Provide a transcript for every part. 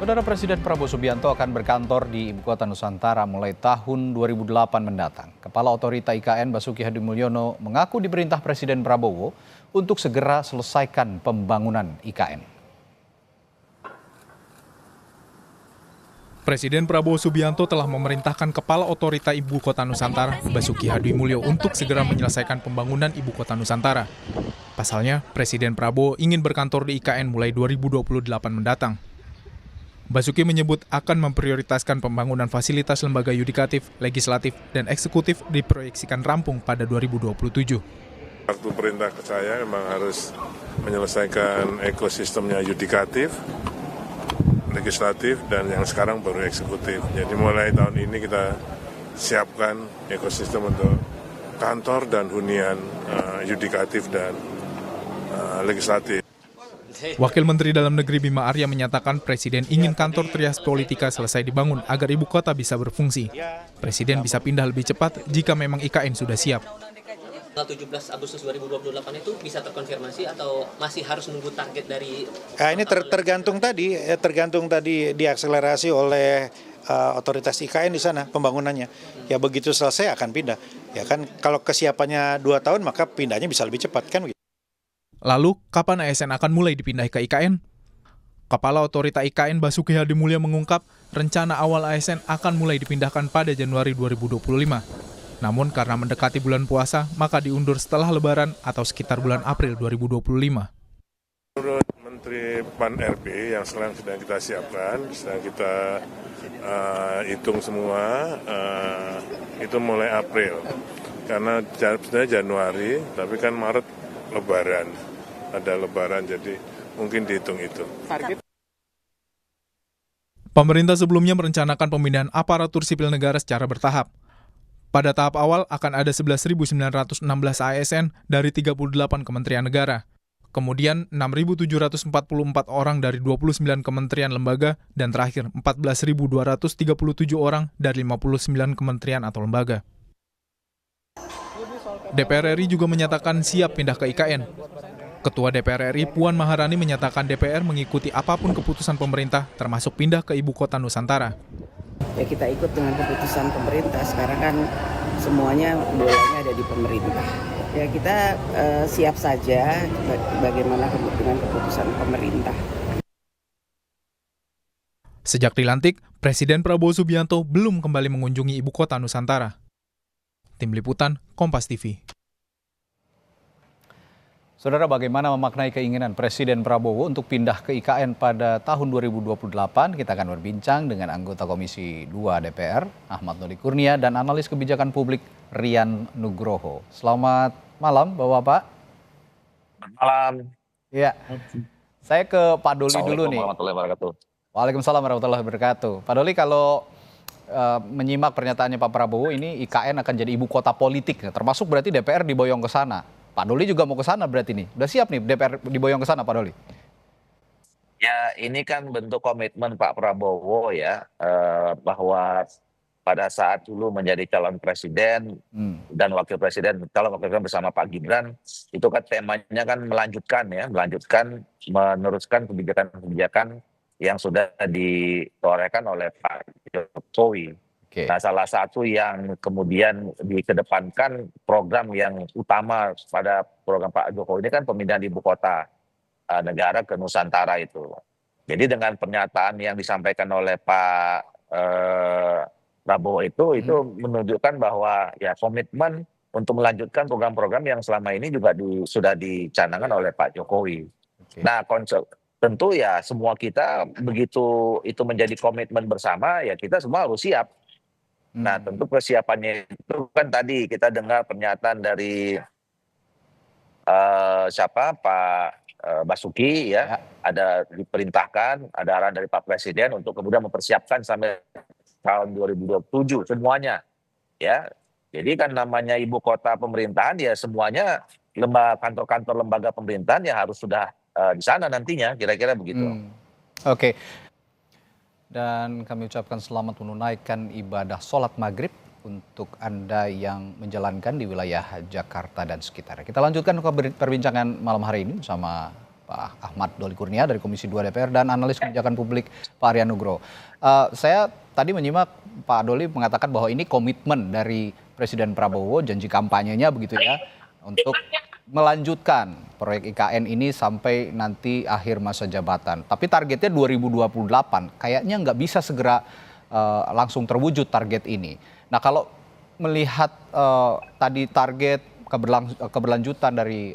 Saudara Presiden Prabowo Subianto akan berkantor di Ibu Kota Nusantara mulai tahun 2008 mendatang. Kepala Otorita IKN Basuki Hadimulyono mengaku diperintah Presiden Prabowo untuk segera selesaikan pembangunan IKN. Presiden Prabowo Subianto telah memerintahkan Kepala Otorita Ibu Kota Nusantara, Basuki Hadimulyono, untuk segera menyelesaikan pembangunan Ibu Kota Nusantara. Pasalnya, Presiden Prabowo ingin berkantor di IKN mulai 2028 mendatang. Basuki menyebut akan memprioritaskan pembangunan fasilitas lembaga yudikatif, legislatif, dan eksekutif diproyeksikan rampung pada 2027. Waktu perintah ke saya memang harus menyelesaikan ekosistemnya yudikatif, legislatif, dan yang sekarang baru eksekutif. Jadi mulai tahun ini kita siapkan ekosistem untuk kantor dan hunian yudikatif dan legislatif. Wakil Menteri Dalam Negeri Bima Arya menyatakan Presiden ingin kantor Trias Politika selesai dibangun agar ibu kota bisa berfungsi. Presiden bisa pindah lebih cepat jika memang IKN sudah siap. Tanggal 17 Agustus 2028 itu bisa terkonfirmasi atau masih harus nunggu target dari... Ini tergantung tadi diakselerasi oleh otoritas IKN di sana pembangunannya. Ya begitu selesai akan pindah. Ya kan kalau kesiapannya 2 tahun maka pindahnya bisa lebih cepat kan begitu. Lalu, kapan ASN akan mulai dipindah ke IKN? Kepala Otorita IKN Basuki Hadimulyono mengungkap rencana awal ASN akan mulai dipindahkan pada Januari 2025. Namun karena mendekati bulan puasa, maka diundur setelah Lebaran atau sekitar bulan April 2025. Menurut Menteri Pan-RB yang sekarang sedang kita siapkan, sedang kita hitung semua, itu mulai April. Karena sebenarnya Januari, tapi kan Maret Lebaran. Ada Lebaran, jadi mungkin dihitung itu. Pemerintah sebelumnya merencanakan pemindahan aparatur sipil negara secara bertahap. Pada tahap awal akan ada 11.916 ASN dari 38 kementerian negara. Kemudian 6.744 orang dari 29 kementerian lembaga, dan terakhir 14.237 orang dari 59 kementerian atau lembaga. DPR RI juga menyatakan siap pindah ke IKN. Ketua DPR RI Puan Maharani menyatakan DPR mengikuti apapun keputusan pemerintah, termasuk pindah ke Ibu Kota Nusantara. Ya kita ikut dengan keputusan pemerintah, sekarang kan semuanya bolanya ada di pemerintah. Ya kita siap saja bagaimana dengan keputusan pemerintah. Sejak dilantik, Presiden Prabowo Subianto belum kembali mengunjungi Ibu Kota Nusantara. Tim Liputan, Kompas TV. Saudara, bagaimana memaknai keinginan Presiden Prabowo untuk pindah ke IKN pada tahun 2028? Kita akan berbincang dengan anggota Komisi 2 DPR, Ahmad Doli Kurnia, dan analis kebijakan publik Rian Nugroho. Selamat malam, Bapak-Bapak. Selamat malam. Ya, saya ke Pak Doli dulu nih. Waalaikumsalam warahmatullahi wabarakatuh. Pak Doli, kalau menyimak pernyataannya Pak Prabowo, ini IKN akan jadi ibu kota politik, termasuk berarti DPR diboyong ke sana. Pak Doli juga mau ke sana berarti nih. Udah siap nih DPR diboyong ke sana, Pak Doli? Ya, ini kan bentuk komitmen Pak Prabowo ya, bahwa pada saat dulu menjadi calon presiden dan wakil presiden, calon wakil presiden bersama Pak Gibran, itu kan temanya kan melanjutkan, meneruskan kebijakan-kebijakan yang sudah ditorehkan oleh Pak Jokowi. Okay. Nah, salah satu yang kemudian dikedepankan program yang utama pada program Pak Jokowi ini kan pemindahan ibu kota negara ke Nusantara itu. Jadi dengan pernyataan yang disampaikan oleh Pak Prabowo itu menunjukkan bahwa ya komitmen untuk melanjutkan program-program yang selama ini juga sudah dicanangkan oleh Pak Jokowi. Okay. Nah, tentu ya semua kita begitu itu menjadi komitmen bersama, ya kita semua harus siap. Nah, tentu persiapannya itu kan tadi kita dengar pernyataan dari Pak Basuki ya, ada diperintahkan, ada arahan dari Pak Presiden untuk kemudian mempersiapkan sampai tahun 2027 semuanya ya. Jadi kan namanya ibu kota pemerintahan ya semuanya kantor-kantor lembaga pemerintahan ya harus sudah di sana nantinya, kira-kira begitu. Oke. Dan kami ucapkan selamat menunaikan ibadah sholat maghrib untuk Anda yang menjalankan di wilayah Jakarta dan sekitarnya. Kita lanjutkan perbincangan malam hari ini bersama Pak Ahmad Doli Kurnia dari Komisi 2 DPR dan analis kebijakan publik Pak Aryan Nugroho. Saya tadi menyimak Pak Doli mengatakan bahwa ini komitmen dari Presiden Prabowo, janji kampanyenya begitu ya, untuk melanjutkan proyek IKN ini sampai nanti akhir masa jabatan. Tapi targetnya 2028, kayaknya nggak bisa segera langsung terwujud target ini. Nah kalau melihat tadi target keberlanjutan dari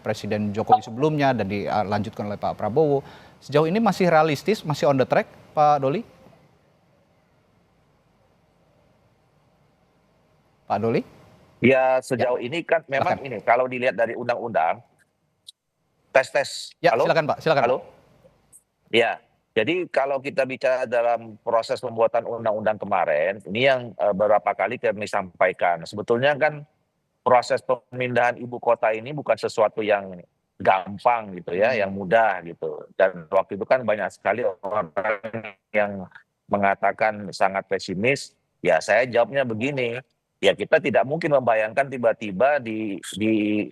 Presiden Jokowi sebelumnya dan dilanjutkan oleh Pak Prabowo, sejauh ini masih realistis, masih on the track, Pak Doli? Pak Doli? Ya sejauh ini kan memang ini kalau dilihat dari undang-undang tes. Ya, Halo? silakan Pak, silakan. Halo? Ya, jadi kalau kita bicara dalam proses pembuatan undang-undang kemarin, ini yang beberapa kali kami sampaikan. Sebetulnya kan proses pemindahan ibu kota ini bukan sesuatu yang gampang gitu ya, yang mudah gitu. Dan waktu itu kan banyak sekali orang yang mengatakan sangat pesimis. Ya saya jawabnya begini. Ya kita tidak mungkin membayangkan tiba-tiba di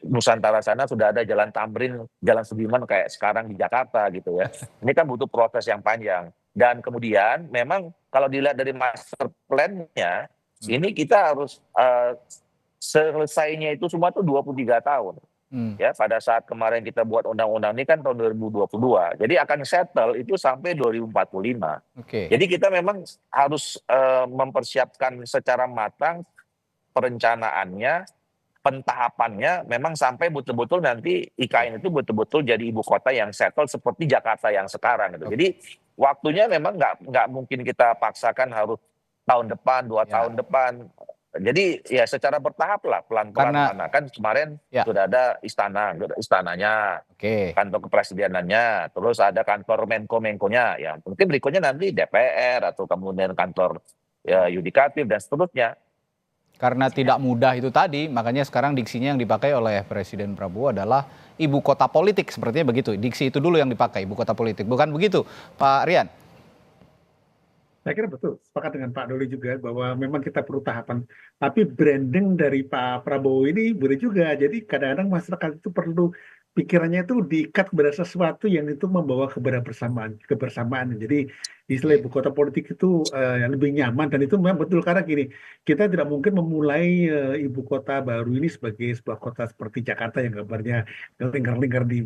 Nusantara sana sudah ada jalan Tamrin, jalan Sudirman kayak sekarang di Jakarta gitu ya. Ini kan butuh proses yang panjang. Dan kemudian memang kalau dilihat dari master plan-nya, ini kita harus selesainya itu semua tuh 23 tahun. Ya, pada saat kemarin kita buat undang-undang ini kan tahun 2022. Jadi akan settle itu sampai 2045. Jadi kita memang harus mempersiapkan secara matang perencanaannya, pentahapannya memang sampai betul-betul nanti IKN itu betul-betul jadi ibu kota yang settle seperti Jakarta yang sekarang gitu. Jadi waktunya memang nggak mungkin kita paksakan harus tahun depan, 2 tahun depan. Jadi ya secara bertahap lah, pelan-pelan. Karena kan kemarin sudah ada istananya, kantor kepresidenannya, terus ada kantor Menko-Menkonya. Ya mungkin berikutnya nanti DPR atau kemudian kantor yudikatif dan seterusnya. Karena tidak mudah itu tadi, makanya sekarang diksinya yang dipakai oleh Presiden Prabowo adalah ibu kota politik, sepertinya begitu. Diksi itu dulu yang dipakai, ibu kota politik. Bukan begitu, Pak Rian? Saya kira betul, sepakat dengan Pak Doli juga bahwa memang kita perlu tahapan. Tapi branding dari Pak Prabowo ini boleh juga. Jadi kadang-kadang masyarakat itu perlu pikirannya itu diikat kepada sesuatu yang itu membawa kepada kebersamaan. Jadi istilah ibu kota politik itu yang lebih nyaman, dan itu memang betul karena gini, kita tidak mungkin memulai ibu kota baru ini sebagai sebuah kota seperti Jakarta yang gambarnya lingkar-lingkar di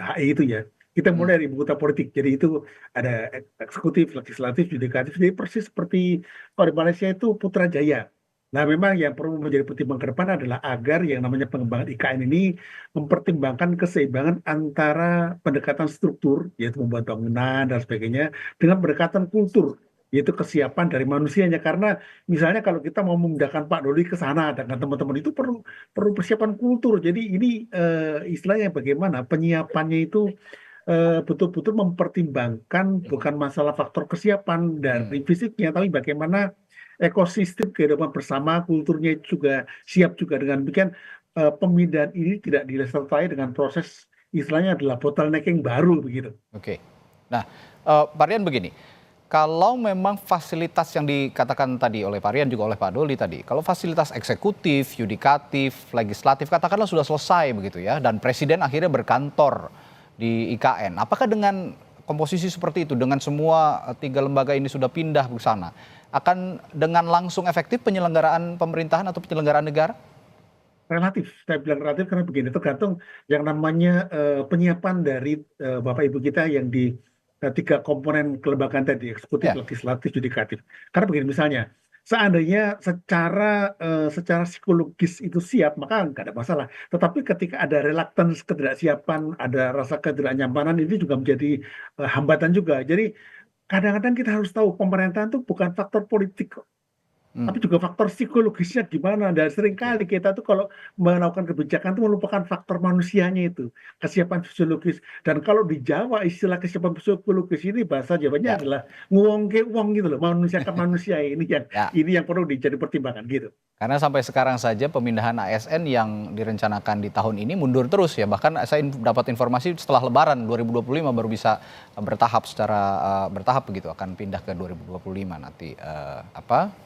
HI itu ya. Kita mulai dari ibu kota politik, jadi itu ada eksekutif, legislatif, yudikatif, jadi persis seperti kalau di Malaysia itu Putrajaya. Nah memang yang perlu menjadi pertimbangan ke depan adalah agar yang namanya pengembangan IKN ini mempertimbangkan keseimbangan antara pendekatan struktur, yaitu membuat bangunan dan sebagainya, dengan pendekatan kultur, yaitu kesiapan dari manusianya. Karena misalnya kalau kita mau memindahkan Pak Doli ke sana dengan teman-teman itu perlu persiapan kultur. Jadi ini istilahnya bagaimana penyiapannya itu betul-betul mempertimbangkan bukan masalah faktor kesiapan dari fisiknya, tapi bagaimana ekosistem kehidupan bersama, kulturnya juga siap juga. Dengan demikian pemindahan ini tidak disertai dengan proses istilahnya adalah bottlenecking baru begitu. Nah Pak Rian begini, kalau memang fasilitas yang dikatakan tadi oleh Pak Rian juga oleh Pak Doli tadi, kalau fasilitas eksekutif, yudikatif, legislatif katakanlah sudah selesai begitu ya, dan Presiden akhirnya berkantor di IKN. Apakah dengan komposisi seperti itu, dengan semua 3 lembaga ini sudah pindah ke sana, akan dengan langsung efektif penyelenggaraan pemerintahan atau penyelenggaraan negara? Relatif, saya bilang relatif karena begini, tergantung yang namanya penyiapan dari Bapak Ibu kita yang di 3 komponen kelembagaan tadi, eksekutif, legislatif, yudikatif. Karena begini misalnya, seandainya secara psikologis itu siap, maka nggak ada masalah. Tetapi ketika ada reluctance, ketidaksiapan, ada rasa ketidaknyamanan, ini juga menjadi hambatan juga. Jadi kadang-kadang kita harus tahu pemerintahan itu bukan faktor politik kok, tapi juga faktor psikologisnya gimana. Dan seringkali kita tuh kalau melakukan kebijakan itu melupakan faktor manusianya itu, kesiapan fisiologis. Dan kalau di Jawa istilah kesiapan fisiologis ini bahasa Jawanya adalah nguwongke wong gitu loh, manusia ke manusia ini yang perlu dijadi pertimbangan gitu. Karena sampai sekarang saja pemindahan ASN yang direncanakan di tahun ini mundur terus ya. Bahkan saya dapat informasi setelah Lebaran 2025 baru bisa bertahap bertahap begitu, akan pindah ke 2025 nanti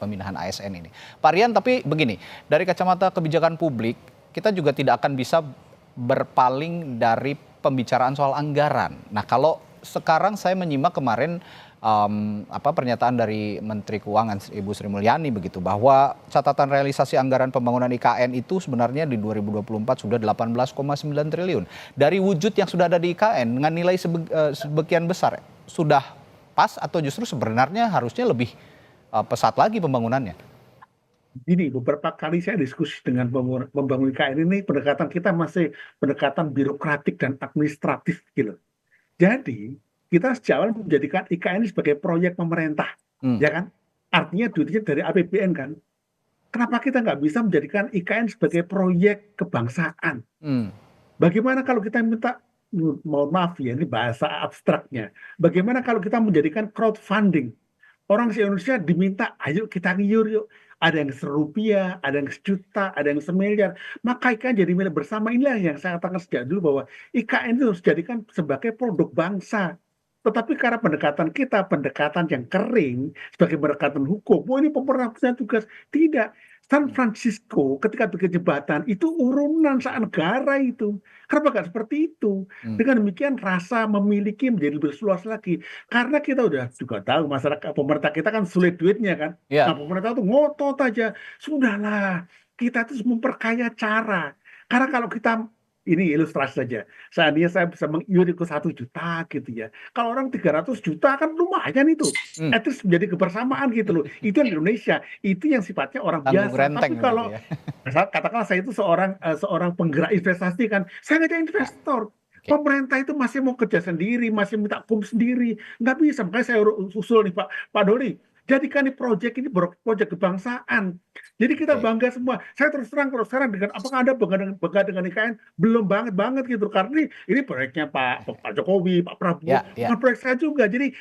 pemindahan ASN ini. Pak Rian, tapi begini, dari kacamata kebijakan publik kita juga tidak akan bisa berpaling dari pembicaraan soal anggaran. Nah, kalau sekarang saya menyimak kemarin pernyataan dari Menteri Keuangan Ibu Sri Mulyani begitu, bahwa catatan realisasi anggaran pembangunan IKN itu sebenarnya di 2024 sudah 18,9 triliun. Dari wujud yang sudah ada di IKN dengan nilai sebagian besar, sudah pas atau justru sebenarnya harusnya lebih pesat lagi pembangunannya? Gini, beberapa kali saya diskusi dengan membangun IKN ini, pendekatan kita masih pendekatan birokratik dan administratif gitu. Jadi kita sejak awal menjadikan IKN ini sebagai proyek pemerintah, ya kan? Artinya duitnya dari APBN kan. Kenapa kita nggak bisa menjadikan IKN sebagai proyek kebangsaan? Bagaimana kalau kita minta, mohon maaf ya, ini bahasa abstraknya. Bagaimana kalau kita menjadikan crowdfunding? Orang se-Indonesia diminta, ayo kita ngiur yuk. Ada yang Rp1, ada yang sejuta, ada yang semiliar. Maka IKN jadi milik bersama. Inilah yang saya katakan sejak dulu bahwa IKN itu harus dijadikan sebagai produk bangsa. Tetapi karena pendekatan kita, pendekatan yang kering, sebagai pendekatan hukum, oh ini pemerintah punya tugas. Tidak. San Francisco ketika bikin jembatan, itu urunan saat negara itu. Kenapa nggak seperti itu? Dengan demikian rasa memiliki menjadi lebih luas lagi. Karena kita udah juga tahu masyarakat, pemerintah kita kan sulit duitnya kan. Ya. Nah pemerintah itu ngotot aja. Sudahlah, kita itu memperkaya cara. Karena kalau kita, ini ilustrasi saja. Seandainya saya bisa mengiur ke 1 juta gitu ya. Kalau orang 300 juta kan lumayan itu. At least menjadi kebersamaan gitu loh. Itu yang di Indonesia. Itu yang sifatnya orang Tanggung biasa. renteng Tapi kalau berarti ya. katakanlah saya itu seorang penggerak investasi kan. Saya nggak ada investor. Pemerintah itu masih mau kerja sendiri, masih minta kum sendiri. Nggak bisa. Makanya saya usul nih Pak Doli. Jadikan ini proyek ini proyek kebangsaan. Jadi kita bangga semua. Saya terus terang kalau sekarang dengan apakah Anda bangga dengan IKN? Belum banget gitu. Karena ini proyeknya Pak Jokowi, Pak Prabowo, bukan proyek saya juga. Jadi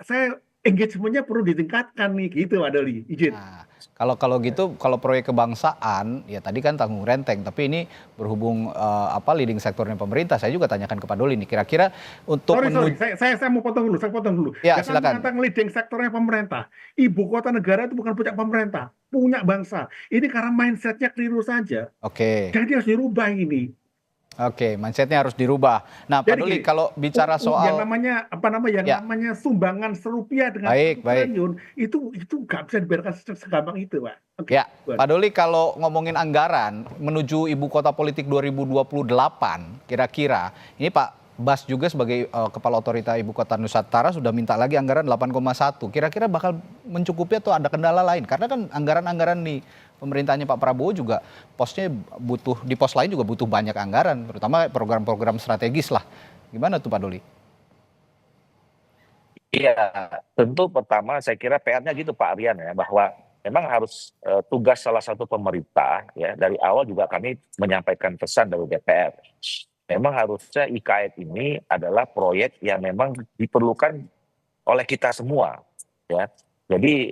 saya engagement-nya perlu ditingkatkan nih gitu, Pak Doli. Izin. Nah, kalau gitu, kalau proyek kebangsaan, ya tadi kan tanggung renteng, tapi ini berhubung leading sektornya pemerintah, saya juga tanyakan ke Pak Doli nih, kira-kira untuk Sorry, saya mau potong dulu, Ya, silakan. Tentang leading sektornya pemerintah, ibu kota negara itu bukan punya pemerintah, punya bangsa. Ini karena mindsetnya keliru saja. Oke. Jadi harus dirubah ini. Oke, mindsetnya harus dirubah. Nah, Pak Doli, kalau bicara soal yang namanya sumbangan Rp1 dengan triliun itu nggak bisa dibiarkan segampang itu, Pak. Okay. Ya, Pak Doli, kalau ngomongin anggaran menuju ibu kota politik 2028, kira-kira ini Pak Bas juga sebagai Kepala Otorita Ibu Kota Nusantara sudah minta lagi anggaran 8,1. Kira-kira bakal mencukupi atau ada kendala lain? Karena kan anggaran-anggaran di pemerintahnya Pak Prabowo juga posnya di pos lain juga butuh banyak anggaran, terutama program-program strategis lah. Gimana tuh Pak Doli? Iya, tentu pertama saya kira PR-nya gitu Pak Aryan ya, bahwa memang harus tugas salah satu pemerintah ya, dari awal juga kami menyampaikan pesan dari DPR. Memang harusnya IKN ini adalah proyek yang memang diperlukan oleh kita semua ya. Jadi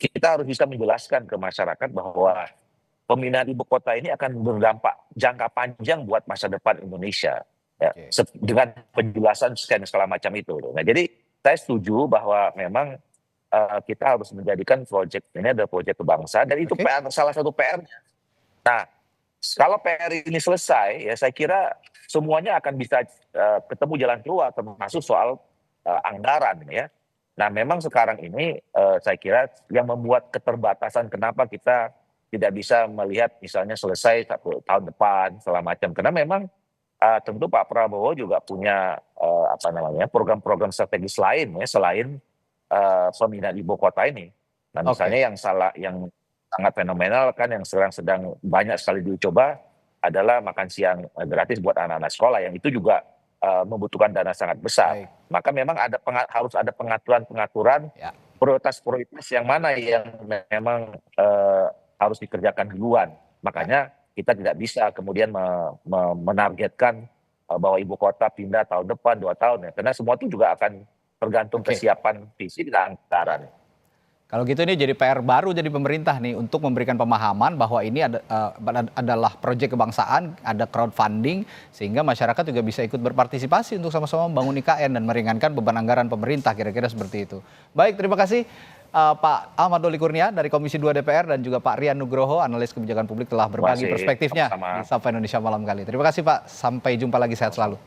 kita harus bisa menjelaskan ke masyarakat bahwa pemindahan ibu kota ini akan berdampak jangka panjang buat masa depan Indonesia ya, dengan penjelasan sekian segala macam itu. Nah, jadi saya setuju bahwa memang kita harus menjadikan proyek ini adalah proyek kebangsaan dan itu PR, salah satu PR-nya. Nah, kalau PR ini selesai, ya saya kira semuanya akan bisa ketemu jalan keluar, termasuk soal anggaran ya. Nah, memang sekarang ini saya kira yang membuat keterbatasan kenapa kita tidak bisa melihat misalnya selesai 1 tahun depan segala macam, karena memang tentu Pak Prabowo juga punya program-program strategis lain ya selain pemindahan ibu kota ini. Nah, misalnya yang sangat fenomenal kan yang sedang banyak sekali dicoba adalah makan siang gratis buat anak-anak sekolah yang itu juga membutuhkan dana sangat besar. Maka memang harus ada pengaturan prioritas yang mana yang memang harus dikerjakan duluan. Makanya kita tidak bisa kemudian menargetkan bahwa ibu kota pindah tahun depan 2 tahun ya, karena semua itu juga akan tergantung kesiapan visi dan anggaran. Kalau gitu ini jadi PR baru jadi pemerintah nih untuk memberikan pemahaman bahwa ini adalah proyek kebangsaan, ada crowdfunding sehingga masyarakat juga bisa ikut berpartisipasi untuk sama-sama membangun IKN dan meringankan beban anggaran pemerintah, kira-kira seperti itu. Baik, terima kasih Pak Ahmad Doli Kurnia dari Komisi 2 DPR dan juga Pak Rian Nugroho, analis kebijakan publik telah berbagi perspektifnya di Sapa Indonesia malam kali. Terima kasih Pak, sampai jumpa lagi, sehat selalu.